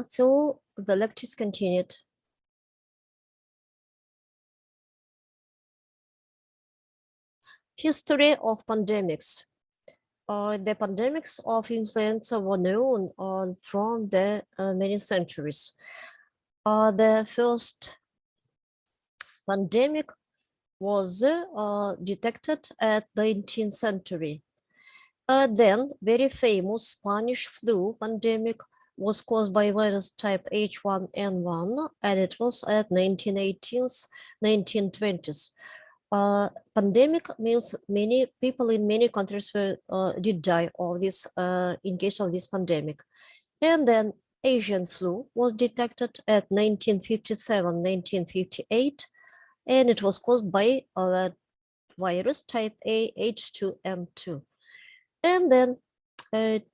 So the lecture is continued. History of pandemics. The pandemics of influenza were known from the many centuries. The first pandemic was detected at the 19th century. Then very famous Spanish flu pandemic was caused by virus type H1N1, and it was at 1918s, 1920s. Pandemic means many people in many countries did die of this in case of this pandemic. And then Asian flu was detected at 1957, 1958, and it was caused by virus type A H2N2. And then at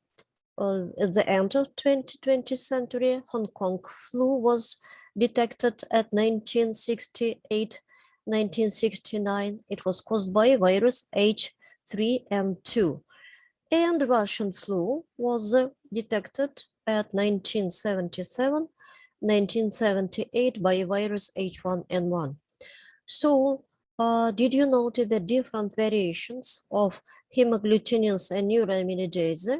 the end of 20th century, Hong Kong flu was detected at 1968, 1969. It was caused by virus H3N2. And Russian flu was detected at 1977, 1978 by virus H1N1. So did you notice the different variations of hemagglutinins and neuraminidase?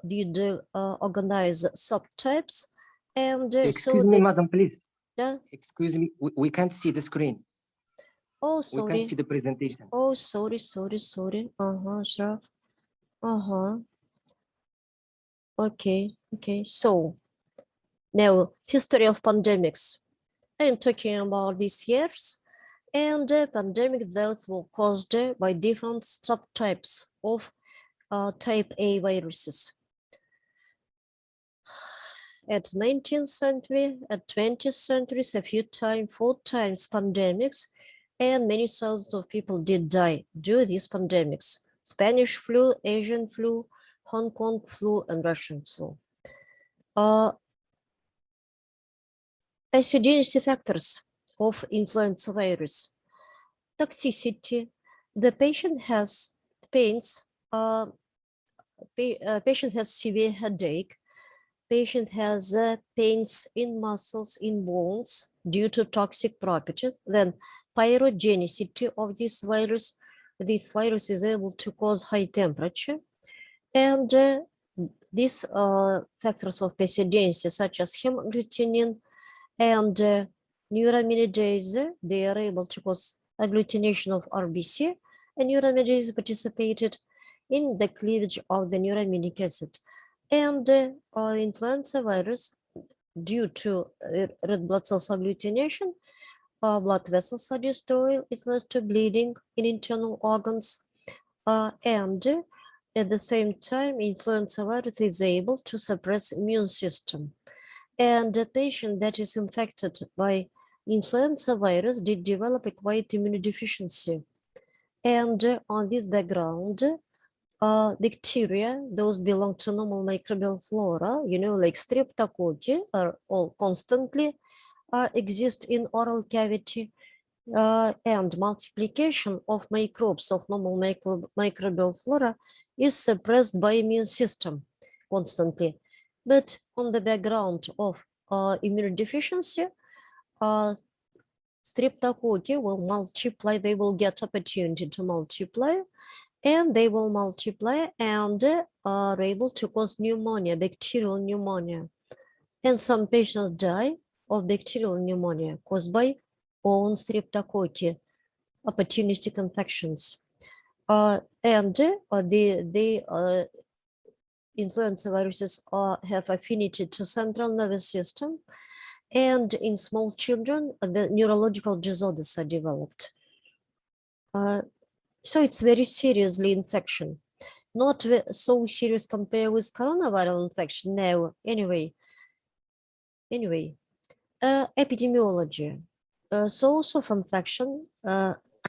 Did organize subtypes? And excuse me, madam, please. Yeah. Excuse me, we can't see the screen. Oh, sorry. We can't see the presentation. Oh, sorry. Sure. Okay. So now history of pandemics. I'm talking about these years, and pandemic deaths were caused by different subtypes of type A viruses. At 19th century, at 20th centuries, a few times, 4 times pandemics, and many thousands of people did die due to these pandemics. Spanish flu, Asian flu, Hong Kong flu, and Russian flu. Isogenicity factors of influenza virus. Toxicity. The patient has pains. Patient has severe headache. Patient has pains in muscles, in bones due to toxic properties. Then pyrogenicity of this virus. This virus is able to cause high temperature. And these factors of pathogenesis, such as hemagglutinins and neuraminidase, they are able to cause agglutination of RBC, and neuraminidase participated in the cleavage of the neuraminic acid. And influenza virus, due to red blood cells agglutination, blood vessels are destroyed, it leads to bleeding in internal organs, and at the same time, influenza virus is able to suppress immune system. And the patient that is infected by influenza virus did develop a quiet immunodeficiency. And on this background, bacteria, those belong to normal microbial flora, like streptococcus, are all constantly exist in oral cavity, and multiplication of microbes of normal microbial flora is suppressed by immune system constantly. But on the background of immunodeficiency, streptococcus will multiply, they will get opportunity to multiply, and they will multiply and are able to cause pneumonia, bacterial pneumonia. And some patients die of bacterial pneumonia caused by own streptococcus, opportunistic infections. And the influenza viruses have affinity to central nervous system, and in small children, the neurological disorders are developed. So it's very seriously infection, not so serious compared with coronavirus infection now. Anyway, epidemiology, source of infection,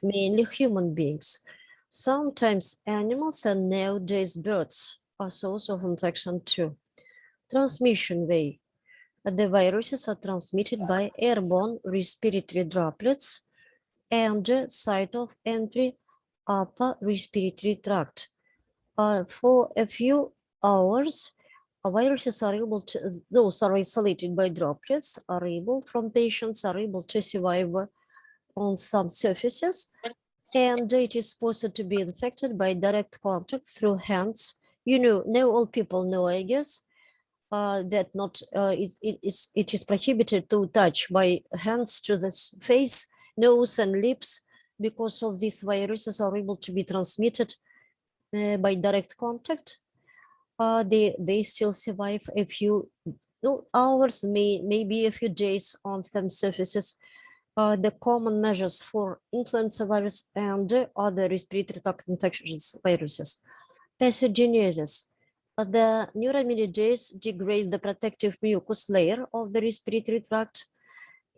mainly human beings. Sometimes animals and nowadays birds are source of infection too. Transmission way. The viruses are transmitted by airborne respiratory droplets, and site of entry upper respiratory tract. For a few hours, viruses are able to, those are isolated by droplets, are able from patients, are able to survive on some surfaces, and it is supposed to be infected by direct contact through hands. You know, all people know, I guess, that not it is prohibited to touch by hands to the face, nose, and lips, because of these viruses are able to be transmitted by direct contact. They still survive a few hours, maybe a few days on some surfaces. The common measures for influenza virus and other respiratory tract infections viruses. Pathogenesis. The neuraminidase degrade the protective mucous layer of the respiratory tract.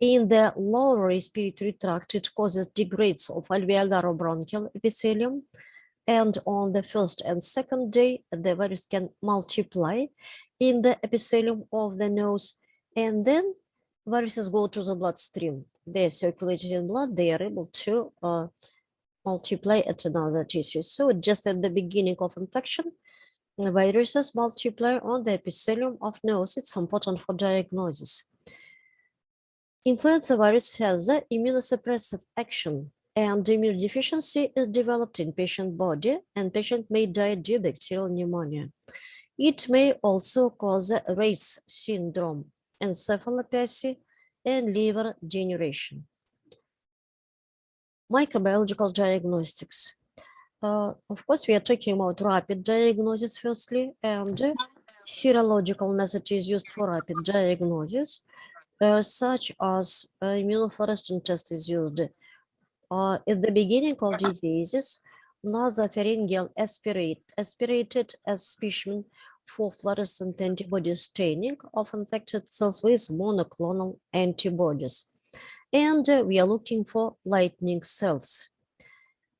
In the lower respiratory tract, it causes degrades of alveolar bronchial epithelium. And on the first and second day, the virus can multiply in the epithelium of the nose, and then viruses go to the bloodstream. They are circulated in blood. They are able to multiply at another tissue. So just at the beginning of infection, the viruses multiply on the epithelium of nose. It's important for diagnosis. Influenza virus has an immunosuppressive action, and immunodeficiency is developed in patient body, and patient may die due to bacterial pneumonia. It may also cause a race syndrome, encephalopathy, and liver degeneration. Microbiological diagnostics. Of course, we are talking about rapid diagnosis firstly, and serological method is used for rapid diagnosis, such as immunofluorescence test is used. At the beginning of diseases, nasopharyngeal aspirated as specimen for fluorescent antibody staining of infected cells with monoclonal antibodies. And we are looking for lightning cells.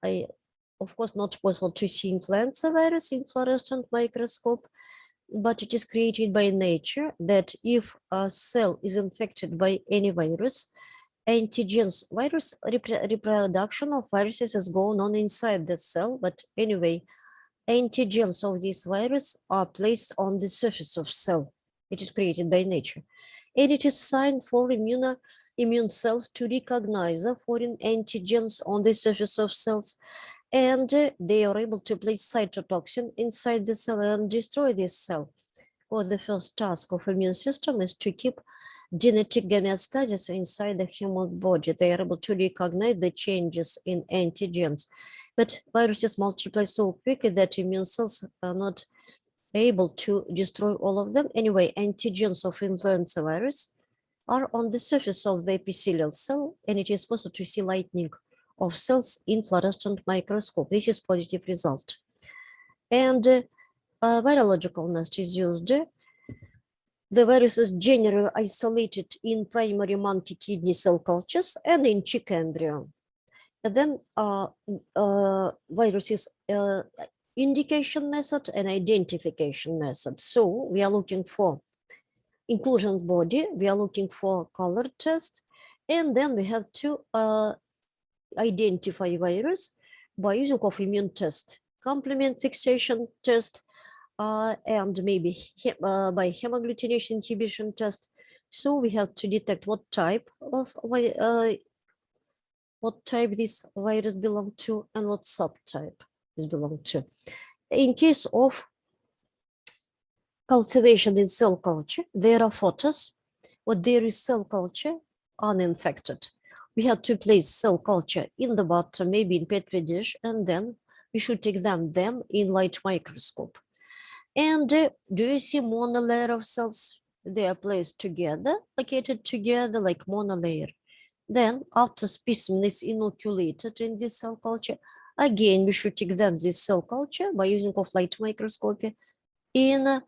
Of course, not possible to see influenza virus in fluorescent microscope, but it is created by nature that if a cell is infected by any virus, antigens, virus reproduction of viruses is going on inside the cell, but anyway, antigens of this virus are placed on the surface of cell. It is created by nature. And it is sign for immune cells to recognize the foreign antigens on the surface of cells, and they are able to place cytotoxin inside the cell and destroy this cell. Or the first task of immune system is to keep genetic homeostasis inside the human body. They are able to recognize the changes in antigens. But viruses multiply so quickly that immune cells are not able to destroy all of them. Anyway, antigens of influenza virus are on the surface of the epithelial cell, and it is possible to see lightning of cells in fluorescent microscope. This is positive result. And virological method is used. The virus is generally isolated in primary monkey kidney cell cultures and in chick embryo. And then virus is indication method and identification method. So we are looking for inclusion body, we are looking for color test, and then we have to identify virus by using of immune test, complement fixation test, and maybe by hemagglutination inhibition test. So we have to detect what type of this virus belong to and what subtype is belong to. In case of cultivation in cell culture, there are photos where there is cell culture uninfected. We have to place cell culture in the bottom, maybe in petri dish, and then we should examine them in light microscope. And do you see monolayer of cells? They are placed together, located together like monolayer. Then after specimen is inoculated in this cell culture, again, we should examine this cell culture by using of light microscopy. In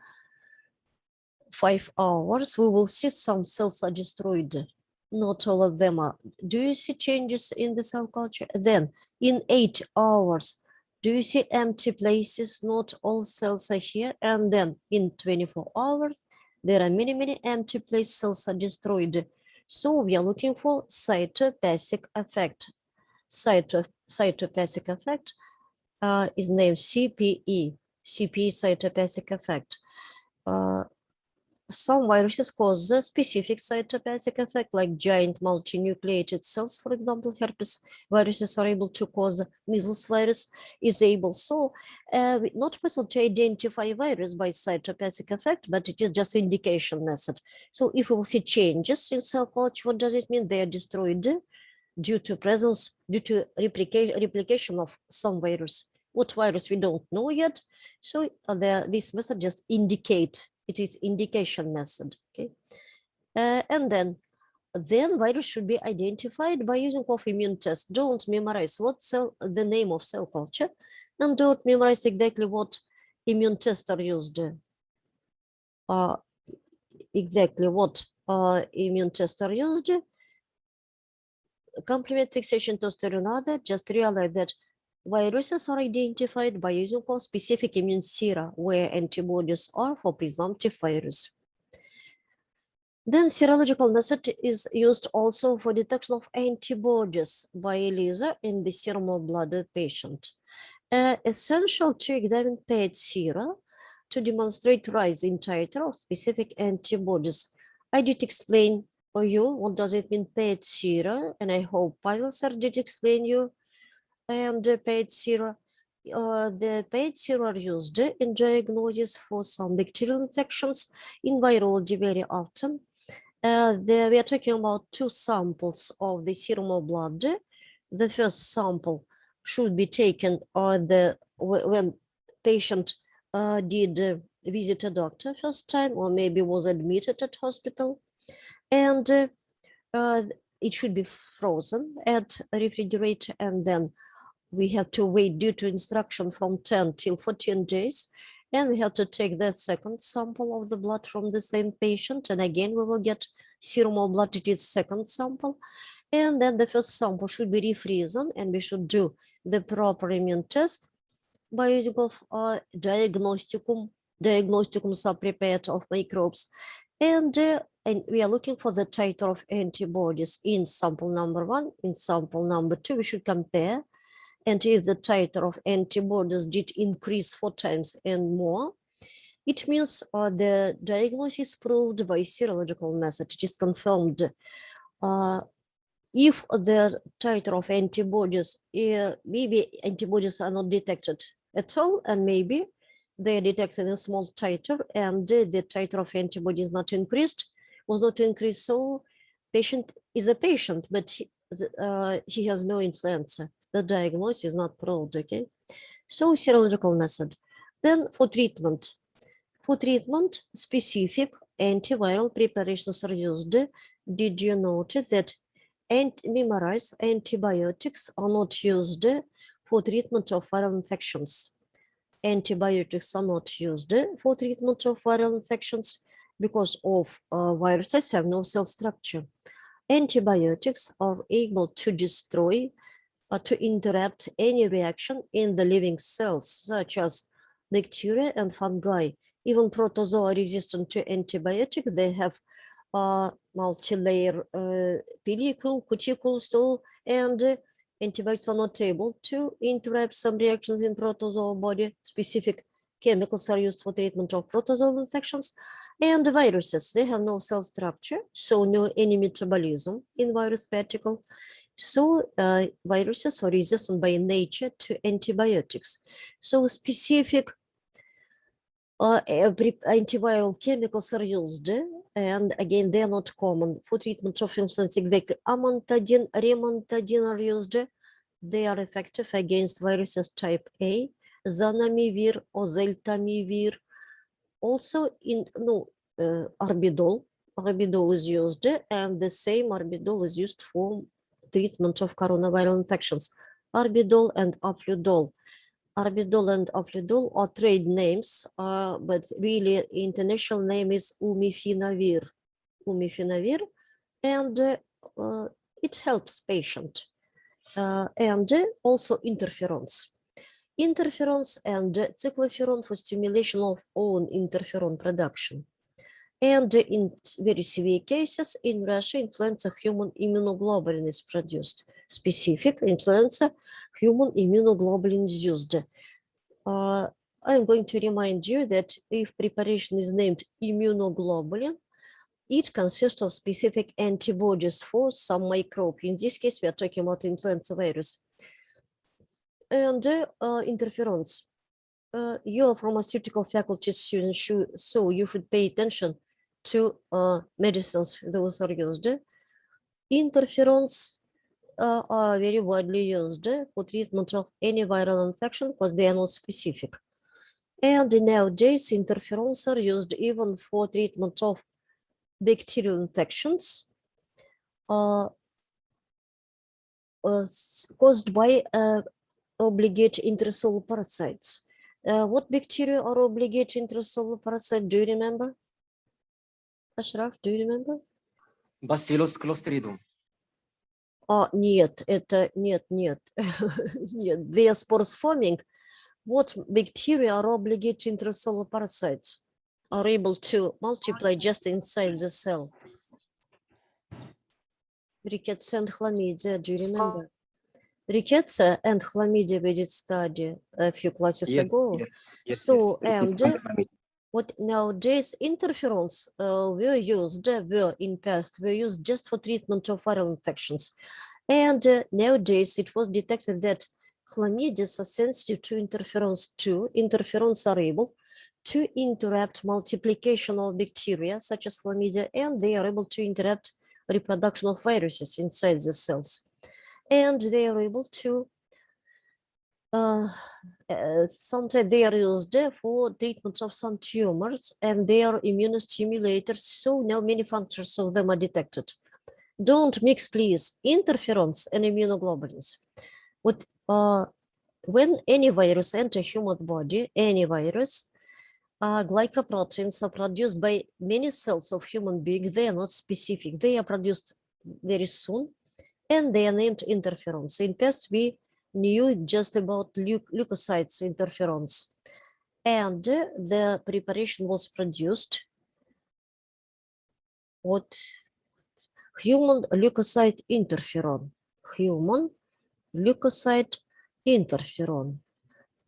5 hours, we will see some cells are destroyed. Not all of them are. Do you see changes in the cell culture? Then in 8 hours, do you see empty places? Not all cells are here. And then in 24 hours, there are many empty place cells are destroyed. So we are looking for cytopathic effect. Cytopathic effect is named CPE cytopathic effect. some viruses cause a specific cytopathic effect, like giant multinucleated cells, for example. Herpes viruses are able to cause, measles virus is able. So not possible to identify virus by cytopathic effect, but it is just indication method. So if we will see changes in cell culture, what does it mean? They are destroyed due to presence, due to replication of some virus. What virus we don't know yet. So this method just indicate, it is indication method, okay? And then virus should be identified by using of immune test. Don't memorize what cell, the name of cell culture, and don't memorize exactly what immune tests are used. Exactly what immune tests are used. Complement fixation to another, just realize that viruses are identified by using of specific immune sera where antibodies are for presumptive virus. Then serological method is used also for detection of antibodies by laser in the serum of blood patient. Essential to examine paired sera to demonstrate rise in titer of specific antibodies. I did explain for you what does it mean paired sera, and I hope Pavel sir did explain you. And the paired sera, the paired sera are used in diagnosis for some bacterial infections in virology very often. We are talking about two samples of the serum of blood. The first sample should be taken when patient did visit a doctor first time, or maybe was admitted at hospital, and it should be frozen at a refrigerator, and then we have to wait due to instruction from 10 till 14 days. And we have to take the second sample of the blood from the same patient. And again, we will get serum of blood, it is second sample. And then the first sample should be refrozen, and we should do the proper immune test by using of diagnosticum sub-prepared of microbes. And we are looking for the titer of antibodies in sample number 1. In sample number 2, we should compare. And if the titer of antibodies did increase 4 times and more, it means the diagnosis proved by serological method. It is confirmed. If the titer of antibodies, maybe antibodies are not detected at all, and maybe they are detected in a small titer, and the titer of antibodies not increased, was not increased. So patient is a patient, but he has no influenza. The diagnosis is not proved, okay? So serological method. Then for treatment, specific antiviral preparations are used. Did you notice that memorize antibiotics are not used for treatment of viral infections? Antibiotics are not used for treatment of viral infections because of viruses have no cell structure. Antibiotics are able to destroy to interrupt any reaction in the living cells, such as bacteria and fungi. Even protozoa resistant to antibiotic, they have multi-layer pellicule, cuticule, so, and antibiotics are not able to interrupt some reactions in protozoa body. Specific chemicals are used for treatment of protozoal infections. And viruses, they have no cell structure, so no any metabolism in virus particle. So viruses are resistant by nature to antibiotics. So specific antiviral chemicals are used, and again, they are not common for treatment of influenza. Exactly, amantadine, remantadine are used. They are effective against viruses type A, zanamivir, oseltamivir. Also, arbidol. Arbidol is used, and the same arbidol is used for treatment of coronavirus infections. Arbidol and afludol. Arbidol and afludol are trade names, but really international name is umifinavir. Umifinavir, and it helps patient. And also interferons. Interferons and cycloferon for stimulation of own interferon production. And in very severe cases, in Russia, influenza human immunoglobulin is produced. Specific influenza human immunoglobulin is used. I'm going to remind you that if preparation is named immunoglobulin, it consists of specific antibodies for some microbe. In this case, we are talking about influenza virus. And interferons. You're a pharmaceutical faculty student, so you should pay attention to medicines those are used. Interferons are very widely used for treatment of any viral infection because they are not specific. And nowadays, interferons are used even for treatment of bacterial infections caused by obligate intracellular parasites. What bacteria are obligate intracellular parasites? Do you remember? Ashraf, do you remember? Bacillus clostridium. Нет, это нет. Нет, they are spores forming. What bacteria are obligate intracellular parasites? Are able to multiply just inside the cell. Rickettsia and chlamydia, do you remember? Rickettsia and chlamydia we did study a few classes ago. So, and what nowadays interferons were in past, were used just for treatment of viral infections. And nowadays it was detected that chlamydia are sensitive to interferons too. Interferons are able to interrupt multiplication of bacteria such as chlamydia, and they are able to interrupt reproduction of viruses inside the cells. And they are able to sometimes they are used for treatment of some tumors, and they are immunostimulators, so now many functions of them are detected. Don't mix, please, interferons and immunoglobulins. When any virus enters human body, any virus, glycoproteins are produced by many cells of human beings. They are not specific. They are produced very soon, and they are named interferons. In past, we knew just about leukocytes, interferons, and the preparation was produced with human leukocyte interferon,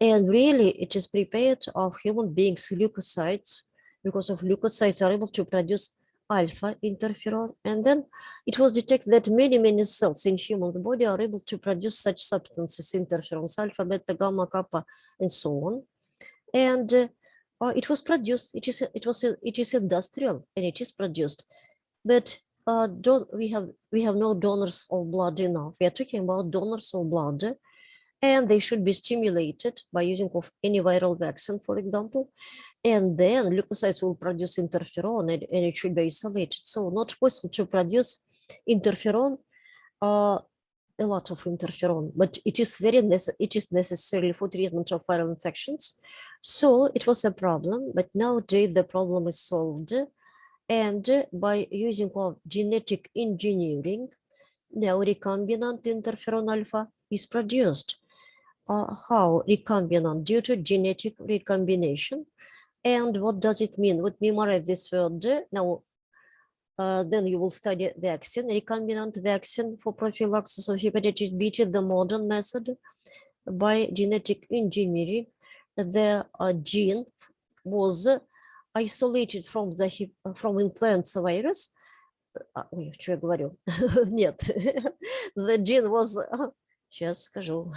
and really it is prepared of human beings' leukocytes, because of leukocytes are able to produce alpha interferon, and then it was detected that many cells in human body are able to produce such substances, interferons, alpha, beta, gamma, kappa, and so on. And it was produced. It is industrial, and it is produced, but we have no donors of blood enough. We are talking about donors of blood, and they should be stimulated by using of any viral vaccine, for example. And then leukocytes will produce interferon, and it should be isolated. So not possible to produce interferon, a lot of interferon, but it is necessary for treatment of viral infections. So it was a problem, but nowadays the problem is solved. And by using of genetic engineering, now recombinant interferon alpha is produced. How recombinant? Due to genetic recombination. And what does it mean? Let me memorize this word now. Then you will study vaccine, recombinant vaccine for prophylaxis of hepatitis B. It is the modern method by genetic engineering. The gene was isolated from influenza virus. Ой, что я говорю? Нет. The gene was, сейчас скажу.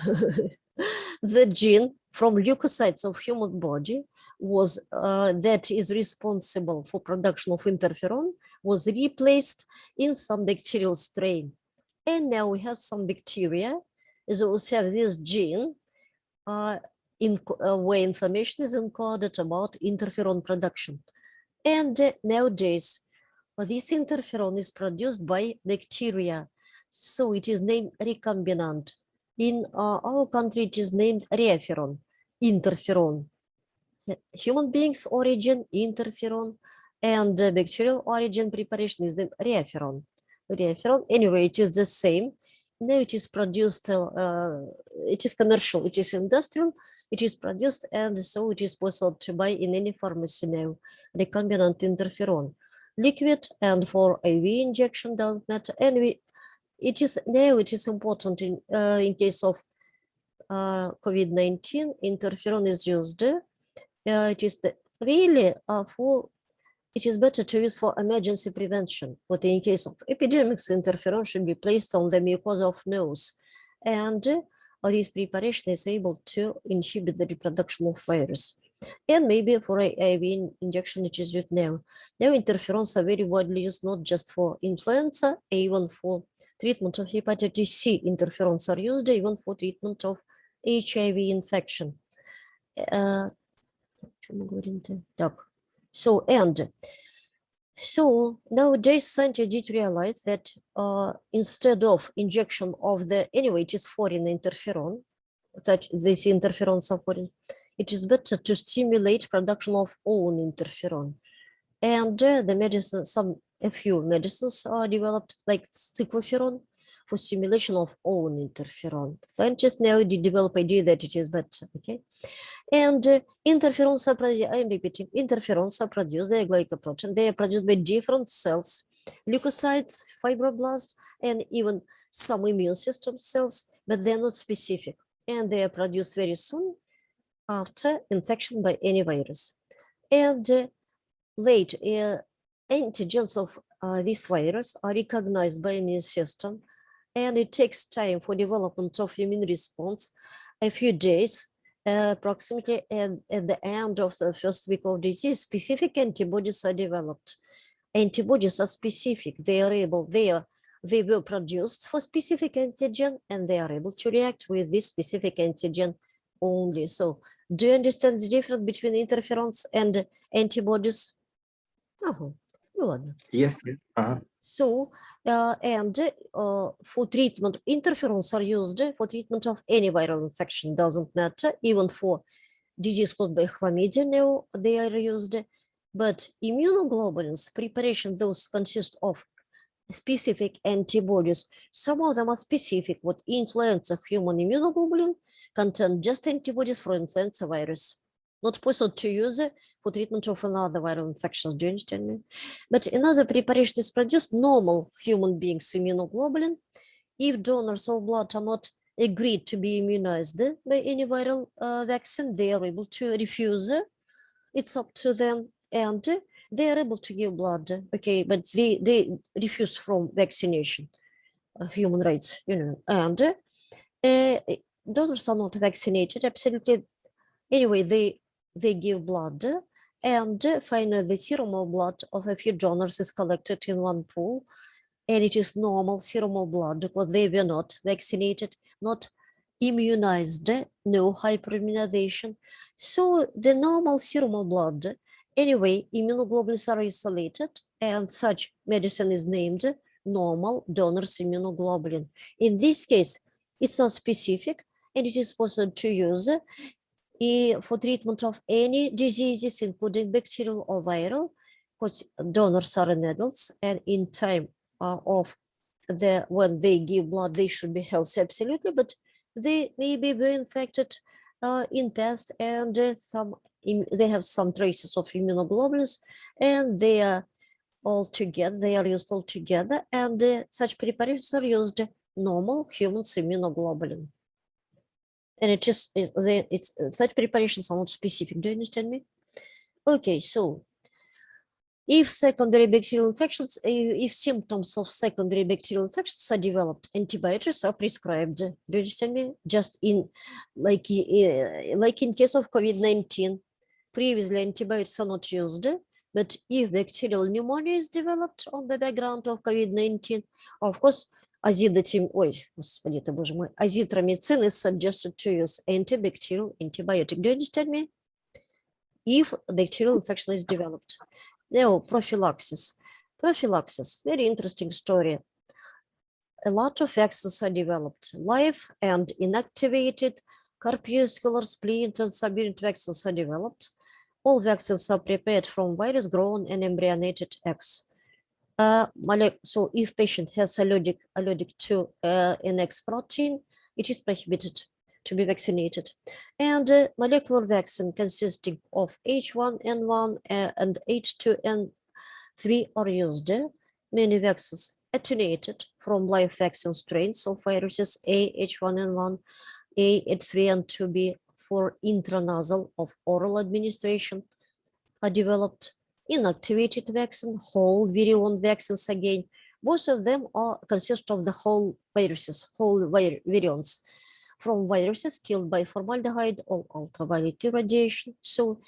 The gene from leukocytes of human body was that is responsible for production of interferon was replaced in some bacterial strain. And now we have some bacteria, so we have this gene where information is encoded about interferon production. And nowadays, this interferon is produced by bacteria, so it is named recombinant. In our country, it is named referon, interferon. Human beings origin, interferon, and bacterial origin preparation is named referon. Anyway, it is the same. Now it is produced, it is commercial, it is industrial, it is produced, and so it is possible to buy in any pharmacy now, recombinant interferon. Liquid and for IV injection doesn't matter. And it is important in case of COVID-19, interferon is used it is really it is better to use for emergency prevention, but in case of epidemics, interferon should be placed on the mucosa of nose, and this preparation is able to inhibit the reproduction of virus. And maybe for a Avian injection, which is used now. Now interferons are very widely used, not just for influenza, even for treatment of hepatitis C. Interferons are used even for treatment of HIV infection. So nowadays scientists did realize that instead of injection of anyway, it is foreign interferon, that these interferons are foreign, it is better to stimulate production of own interferon. And the medicine, a few medicines are developed, like cycloferon, for stimulation of own interferon. Scientists now develop idea that it is better, okay? And interferons are produced, I'm repeating, interferons are produced, they are glycoprotein, they are produced by different cells, leukocytes, fibroblasts, and even some immune system cells, but they're not specific. And they are produced very soon after infection by any virus. And late antigens of this virus are recognized by immune system, and it takes time for development of immune response, a few days, approximately at the end of the first week of disease. Specific antibodies are developed. Antibodies are specific. They were produced for specific antigen, and they are able to react with this specific antigen only. So do you understand the difference between interferons and antibodies? Yes. So, for treatment, interferons are used for treatment of any viral infection, doesn't matter, even for disease caused by chlamydia now they are used. But immunoglobulins preparation, those consist of specific antibodies. Some of them are specific. What influenza human immunoglobulin contain just antibodies for influenza virus. Not possible to use for treatment of another viral infection. Do you understand me? But another preparation is produced, normal human beings immunoglobulin. If donors of blood are not agreed to be immunized by any viral vaccine, they are able to refuse. It's up to them, and they are able to give blood, okay, but they refuse from vaccination, human rights, and donors are not vaccinated, absolutely. Anyway, they give blood, and finally the serum of blood of a few donors is collected in one pool, and it is normal serum of blood because they were not vaccinated, not immunized, no hyperimmunization. So the normal serum of blood, anyway, immunoglobulins are isolated, and such medicine is named normal donor's immunoglobulin. In this case, it's not specific, and it is possible to use for treatment of any diseases, including bacterial or viral, because donors are in adults, and in time of when they give blood, they should be healthy, absolutely, but they maybe were infected in past, and they have some traces of immunoglobulins, and they are all together, they are used all together, and such preparations are used normal human immunoglobulin. And such preparations are not specific. Do you understand me? Okay, so if secondary bacterial infections, if symptoms of secondary bacterial infections are developed, antibiotics are prescribed. Do you understand me? Just like in case of COVID-19, previously antibiotics are not used, but if bacterial pneumonia is developed on the background of COVID-19, of course, azithromycin is suggested to use antibacterial antibiotic. Do you understand me? If bacterial infection is developed. Now, prophylaxis. Prophylaxis, very interesting story. A lot of vaccines are developed. Live and inactivated corpuscular, splint, and subunit vaccines are developed. All vaccines are prepared from virus-grown and embryonated eggs. So if patient has allergic to an X protein, it is prohibited to be vaccinated. And molecular vaccine consisting of H1N1 and H2N3 are used. Many vaccines attenuated from live vaccine strains of viruses A, H1N1, A, H3, and 2B for intranasal of oral administration are developed. Inactivated vaccine, whole virion vaccines again. Both of them consist of the whole viruses, whole virions from viruses killed by formaldehyde or ultraviolet radiation. So,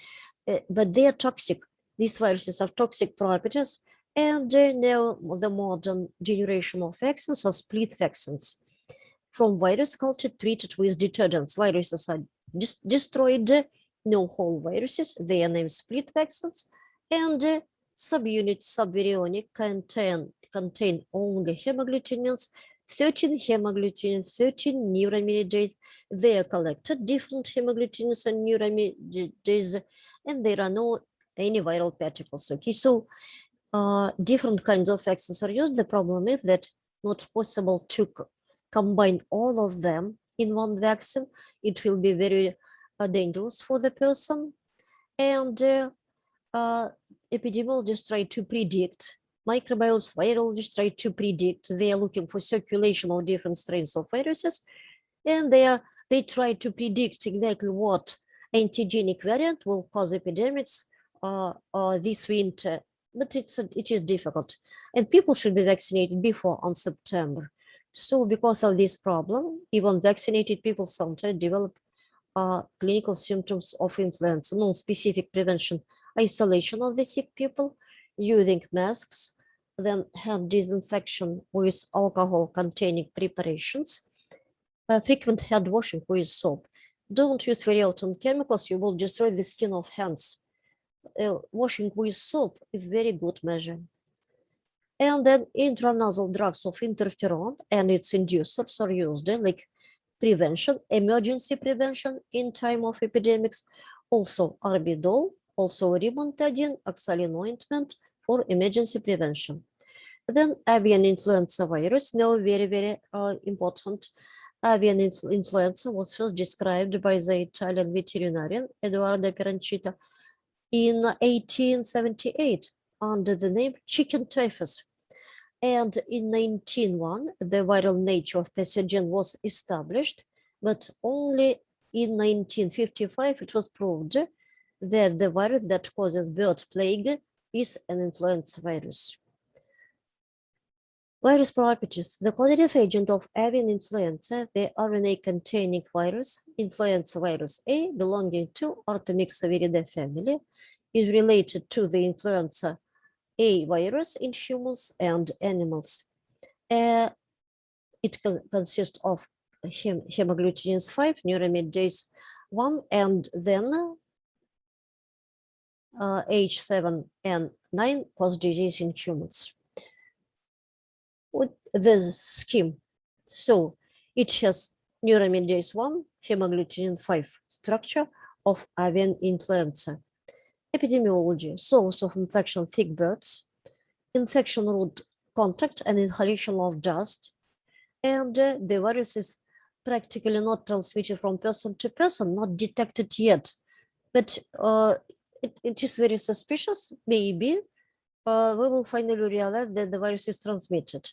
but they are toxic. These viruses have toxic properties, and now the modern generation of vaccines are split vaccines. From virus culture treated with detergents, viruses are destroyed, no whole viruses, they are named split vaccines, and subunits subvirionic contain only hemagglutinins, 13 hemagglutinins, 13 neuraminidase. They are collected, different hemagglutinins and neuraminidase, and there are no any viral particles. Okay, so different kinds of vaccines are used. The problem is that not possible to combine all of them in one vaccine. It will be very dangerous for the person. And epidemiologists try to predict, microbiologists, virologists try to predict. They are looking for circulation of different strains of viruses, and they try to predict exactly what antigenic variant will cause epidemics this winter. But it is difficult, and people should be vaccinated before on September. So because of this problem, even vaccinated people sometimes develop clinical symptoms of influenza, non-specific prevention, isolation of the sick people, using masks, then hand disinfection with alcohol-containing preparations, frequent hand washing with soap. Don't use very often chemicals, you will destroy the skin of hands. Washing with soap is very good measure. And then intranasal drugs of interferon and its inducers are used like prevention, emergency prevention in time of epidemics, also arbidol, also rimantadine, oxalin ointment for emergency prevention. Then avian influenza virus, now very, very important. Avian influenza was first described by the Italian veterinarian Edoardo Peranchita in 1878 under the name chicken typhus. And in 1901, the viral nature of pathogen was established, but only in 1955 it was proved that the virus that causes bird plague is an influenza virus. Virus properties. The causative agent of avian influenza, the RNA-containing virus, influenza virus A, belonging to Artemyxoviridae family, is related to the influenza A virus in humans and animals. It consists of hemagglutinins 5, neuraminidase 1, and then H7 and 9 cause disease in humans. With the scheme, so it has neuraminidase 1, hemagglutinins 5 structure of avian influenza. Epidemiology, source of infection, thick birds, infection route contact and inhalation of dust, and the virus is practically not transmitted from person to person, not detected yet, but it is very suspicious. Maybe we will finally realize that the virus is transmitted.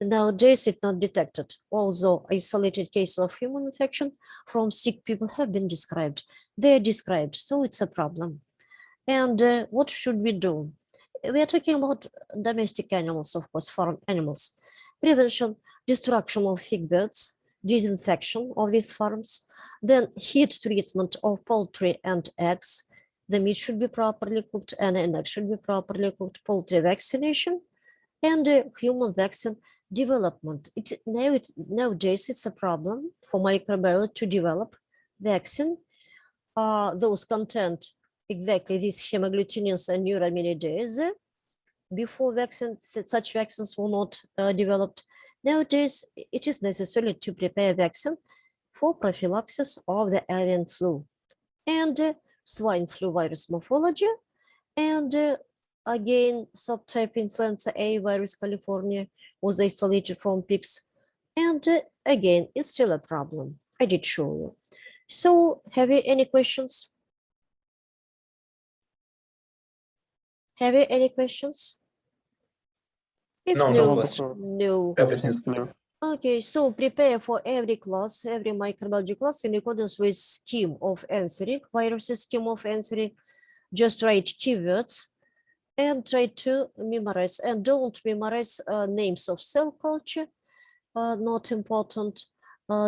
Nowadays, it's not detected, although isolated cases of human infection from sick people have been described. They are described, so it's a problem. And what should we do? We are talking about domestic animals, of course, farm animals. Prevention, destruction of sick birds, disinfection of these farms, then heat treatment of poultry and eggs. The meat should be properly cooked and an egg should be properly cooked, poultry vaccination, and human vaccine development. Nowadays, it's a problem for microbiology to develop vaccine. Those content exactly these hemagglutinins and neuraminidase. Before such vaccines were not developed. Nowadays, it is necessary to prepare vaccine for prophylaxis of the avian flu and swine flu virus morphology, and again, subtype influenza A virus California was isolated from pigs, and again, it's still a problem. I did show you. So, have you any questions? Have you any questions? If No, no, no questions. no, Everything's clear. Okay, so prepare for every class, every microbiology class in accordance with scheme of answering, viruses scheme of answering. Just write keywords and try to memorize, and don't memorize names of cell culture, not important,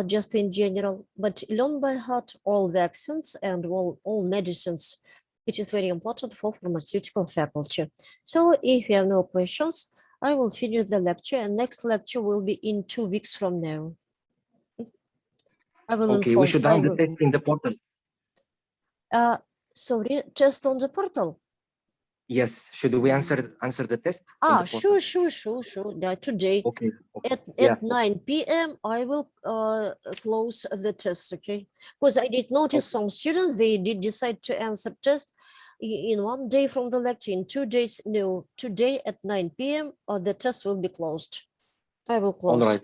just in general, but learn by heart all vaccines and all medicines. It is very important for pharmaceutical faculty. So if you have no questions, I will finish the lecture, and next lecture will be in 2 weeks from now. I will Okay, we inform. should run the test in the portal. Sorry, test on the portal. Yes, should we answer the test in the portal? Sure. Yeah, today Okay. at Yeah. 9 p.m. I will close the test, okay? Because I did notice some students, they did decide to answer test in 1 day from the lecture, in 2 days. No, today at 9 p.m. The test will be closed. I will close. All right.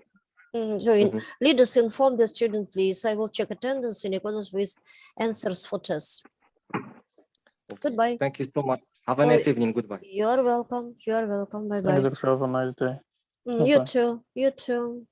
So leaders inform the student, please. I will check attendance in accordance with answers for tests. Okay. Goodbye. Thank you so much. Have a nice evening. Goodbye. You're welcome. You're welcome. Bye Thank you, bye. Dr. Have a nice day. You too. You too.